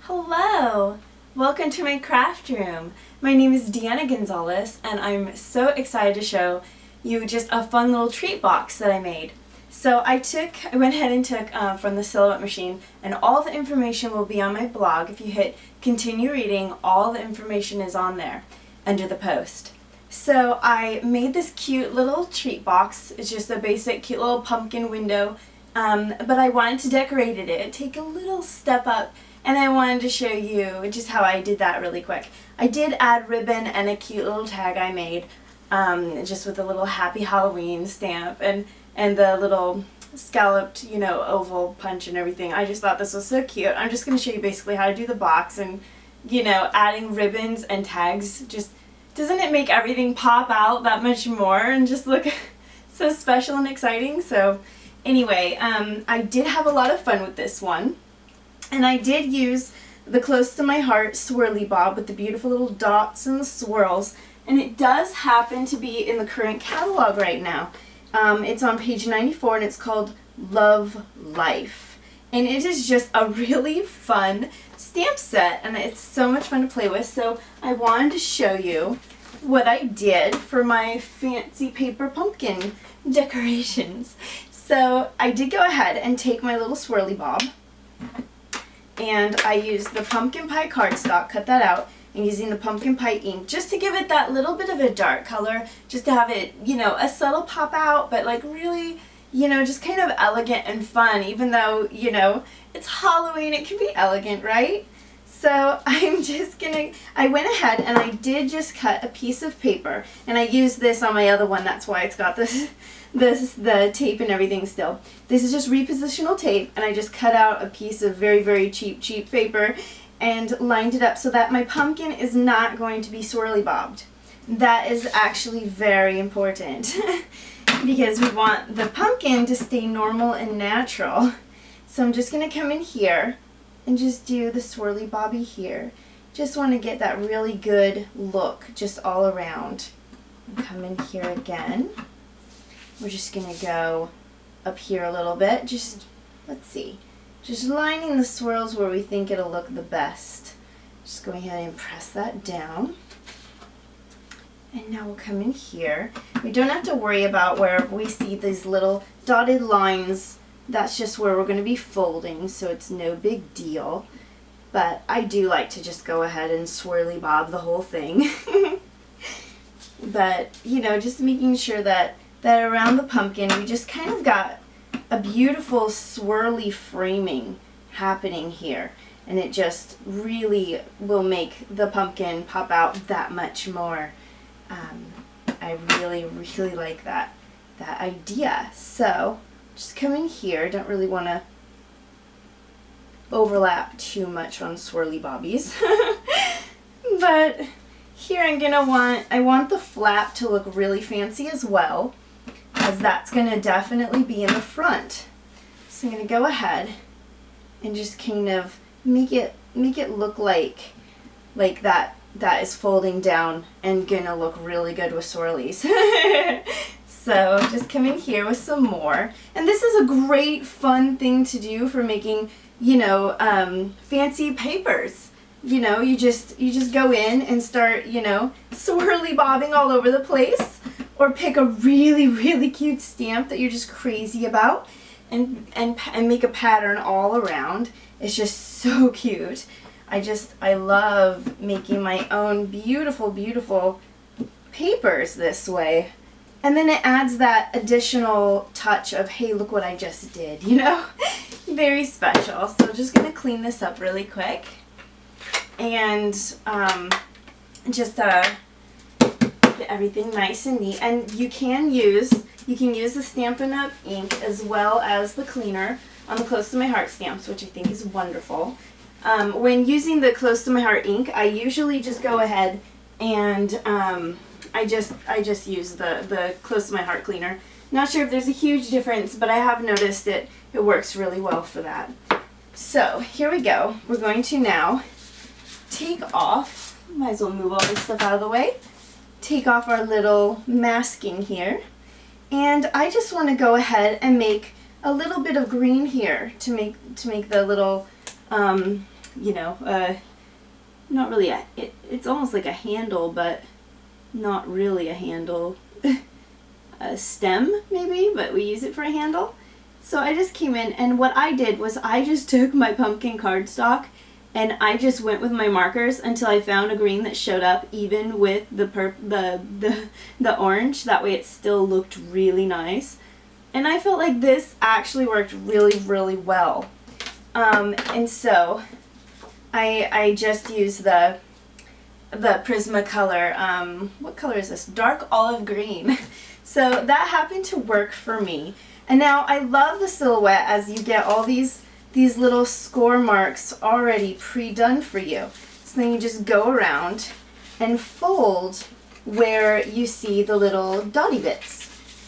Hello! Welcome to my craft room. My name is Deanna Gonzalez and I'm so excited to show you just a fun little treat box that I made. So I went ahead and took from the Silhouette Machine, and all the information will be on my blog. If you hit continue reading, all the information is on there under the post. So I made this cute little treat box. It's just a basic cute little pumpkin window, but I wanted to decorate it, take a little step up. And I wanted to show you just how I did that really quick. I did add ribbon and a cute little tag I made, just with a little Happy Halloween stamp and the little scalloped, oval punch and everything. I just thought this was so cute. I'm just going to show you basically how to do the box, and, adding ribbons and tags, just, doesn't it make everything pop out that much more and just look so special and exciting? So anyway, I did have a lot of fun with this one. And I did use the Close to My Heart swirly bob with the beautiful little dots and the swirls. And it does happen to be in the current catalog right now. It's on page 94 and it's called Love Life. And it is just a really fun stamp set and it's so much fun to play with. So I wanted to show you what I did for my fancy paper pumpkin decorations. So I did go ahead and take my little swirly bob. And I used the pumpkin pie cardstock, cut that out, and using the pumpkin pie ink just to give it that little bit of a dark color, just to have it, a subtle pop out, but like really, just kind of elegant and fun, even though, it's Halloween, it can be elegant, right? So I went ahead and I did just cut a piece of paper, and I used this on my other one, that's why it's got the tape and everything still. This is just repositional tape, and I just cut out a piece of very, very cheap paper and lined it up so that my pumpkin is not going to be swirly bobbed. That is actually very important because we want the pumpkin to stay normal and natural. So I'm just going to come in here and just do the swirly bobby here. Just want to get that really good look just all around. Come in here again. We're just going to go up here a little bit. Let's see. Just lining the swirls where we think it'll look the best. Just going ahead and press that down. And now we'll come in here. We don't have to worry about where we see these little dotted lines. That's just where we're going to be folding, so it's no big deal. But I do like to just go ahead and swirly bob the whole thing. But, just making sure that around the pumpkin we just kind of got a beautiful swirly framing happening here. And it just really will make the pumpkin pop out that much more. I really, really like that idea. So just come in here. Don't really want to overlap too much on swirly bobbies. But here I want the flap to look really fancy as well, as that's going to definitely be in the front. So I'm going to go ahead and just kind of make it look like that is folding down and going to look really good with swirlies. So just come in here with some more. And this is a great fun thing to do for making, fancy papers. You just go in and start, swirly bobbing all over the place, or pick a really, really cute stamp that you're just crazy about and make a pattern all around. It's just so cute. I love making my own beautiful, beautiful papers this way. And then it adds that additional touch of, hey, look what I just did, Very special. So just going to clean this up really quick. And just get everything nice and neat. And you can use the Stampin' Up! Ink as well as the cleaner on the Close to My Heart stamps, which I think is wonderful. When using the Close to My Heart ink, I usually just go ahead and I just use the Close to My Heart cleaner. Not sure if there's a huge difference, but I have noticed it works really well for that. So here we go. We're going to now take off, might as well move all this stuff out of the way, take off our little masking here, and I just want to go ahead and make a little bit of green here to make the little you know, not really it's almost like a handle, but not really a handle. A stem maybe, but we use it for a handle. So I just came in, and what I did was I just took my pumpkin cardstock and I just went with my markers until I found a green that showed up even with the orange. That way it still looked really nice. And I felt like this actually worked really, really well. And so I just used the Prismacolor, what color is this? Dark olive green. So that happened to work for me. And now I love the silhouette as you get all these little score marks already pre-done for you. So then you just go around and fold where you see the little dotty bits.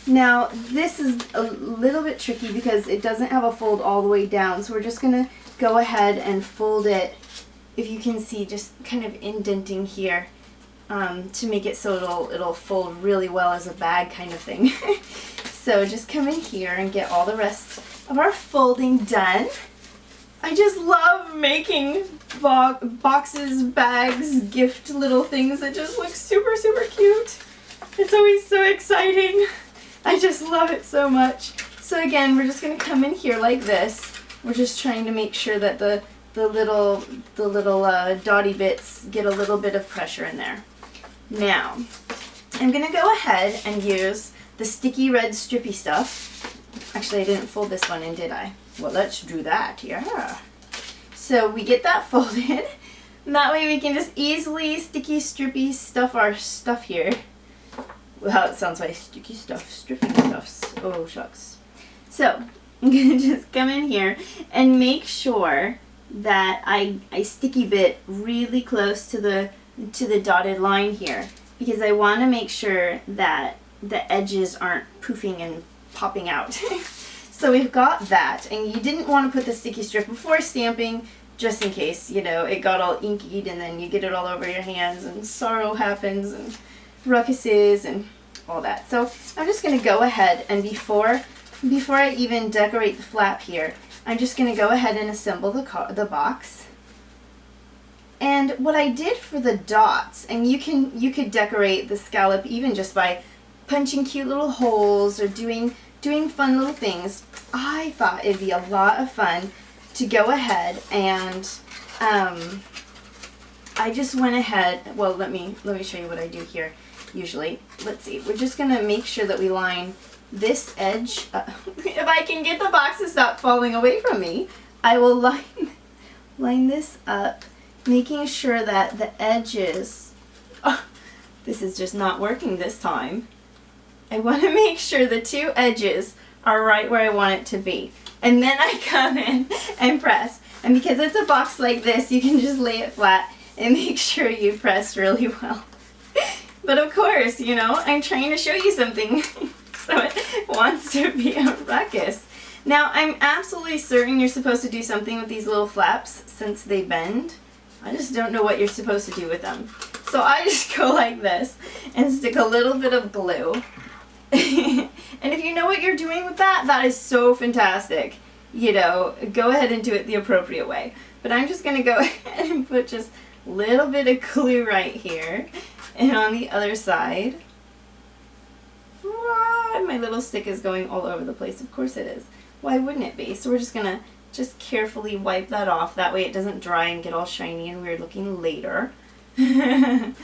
Now this is a little bit tricky because it doesn't have a fold all the way down, so we're just going to go ahead and fold it, if you can see, just kind of indenting here to make it so it'll fold really well as a bag kind of thing. So just come in here and get all the rest of our folding done. I just love making boxes, bags, gift little things that just look super, super cute. It's always so exciting. I just love it so much. So again, we're just going to come in here like this. We're just trying to make sure that the little dotty bits get a little bit of pressure in there. Now, I'm going to go ahead and use the sticky red strippy stuff. Actually, I didn't fold this one in, did I? Well, let's do that, yeah. So we get that folded. And that way we can just easily sticky strippy stuff our stuff here. Well, it sounds like sticky stuff, stripping stuffs. Oh, shucks. So, I'm going to just come in here and make sure that I sticky bit really close to the dotted line here, because I want to make sure that the edges aren't poofing and popping out. So we've got that, and you didn't want to put the sticky strip before stamping, just in case, you know, it got all inkied and then you get it all over your hands and sorrow happens and ruckuses and all that. So I'm just going to go ahead and before I even decorate the flap here, I'm just going to go ahead and assemble the box. And what I did for the dots, and you could decorate the scallop even just by punching cute little holes or doing fun little things. I thought it'd be a lot of fun to go ahead and I just went ahead. Well, let me show you what I do here. Usually, let's see. We're just gonna make sure that we line this edge. If I can get the box to stop falling away from me, I will line this up, making sure that the edges. Oh, this is just not working this time. I want to make sure the two edges are right where I want it to be. And then I come in and press. And because it's a box like this, you can just lay it flat and make sure you press really well. But of course, you know, I'm trying to show you something, so it wants to be a ruckus. Now, I'm absolutely certain you're supposed to do something with these little flaps since they bend. I just don't know what you're supposed to do with them. So I just go like this and stick a little bit of glue. And if you know what you're doing with that, that is so fantastic. You know, go ahead and do it the appropriate way. But I'm just going to go ahead and put just a little bit of glue right here. And on the other side. My little stick is going all over the place. Of course it is. Why wouldn't it be? So we're just going to just carefully wipe that off. That way it doesn't dry and get all shiny and weird looking later. And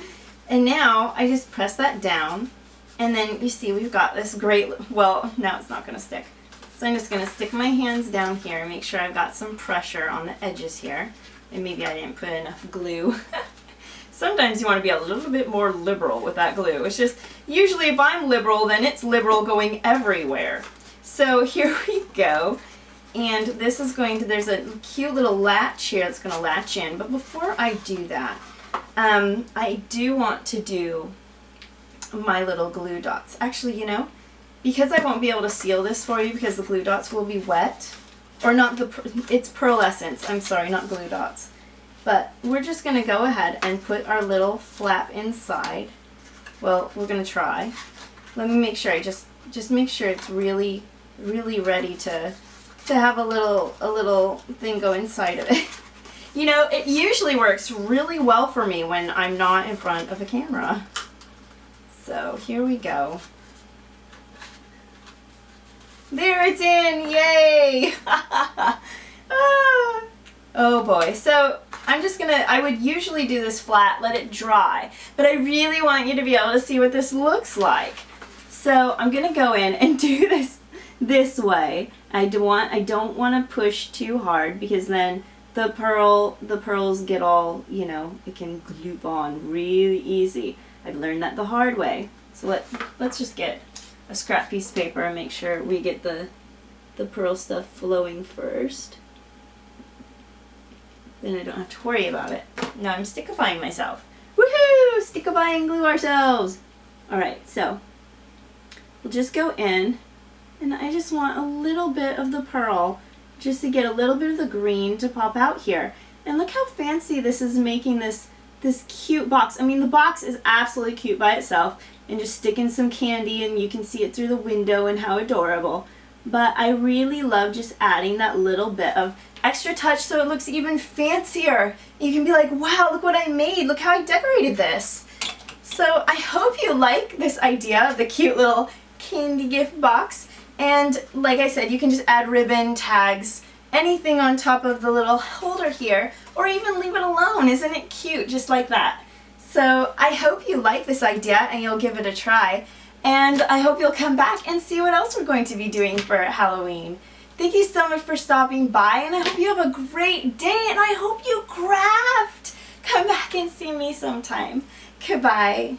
now I just press that down. And then you see we've got this great, well, now it's not going to stick. So I'm just going to stick my hands down here and make sure I've got some pressure on the edges here. And maybe I didn't put enough glue. Sometimes you want to be a little bit more liberal with that glue. It's just, usually if I'm liberal, then it's liberal going everywhere. So here we go. And this is going to, there's a cute little latch here that's going to latch in. But before I do that, I do want to do my little glue dots. Actually, you know, because I won't be able to seal this for you because the glue dots will be wet. Or not it's pearlescence. I'm sorry, not glue dots. But we're just going to go ahead and put our little flap inside. Well, we're going to try. Let me make sure, I just make sure it's really, really ready to have a little thing go inside of it. You know, it usually works really well for me when I'm not in front of a camera. So here we go. There it's in, yay! Ah. Oh boy, so I would usually do this flat, let it dry, but I really want you to be able to see what this looks like. So I'm gonna go in and do this way. I don't want to push too hard because then the pearls get all, you know, it can glue on really easy. I've learned that the hard way. So let's just get a scrap piece of paper and make sure we get the pearl stuff flowing first. Then I don't have to worry about it. Now I'm stickifying myself. Woohoo! Stickify and glue ourselves! Alright, so we'll just go in, and I just want a little bit of the pearl just to get a little bit of the green to pop out here. And look how fancy this is making this cute box. I mean, the box is absolutely cute by itself, and just stick in some candy and you can see it through the window and how adorable. But I really love just adding that little bit of extra touch so it looks even fancier. You can be like, wow, look what I made. Look how I decorated this. So I hope you like this idea of the cute little candy gift box. And like I said, you can just add ribbon, tags, anything on top of the little holder here, or even leave it alone. Isn't it cute just like that? So I hope you like this idea and you'll give it a try. And I hope you'll come back and see what else we're going to be doing for Halloween. Thank you so much for stopping by, and I hope you have a great day, and I hope you craft. Come back and see me sometime. Goodbye.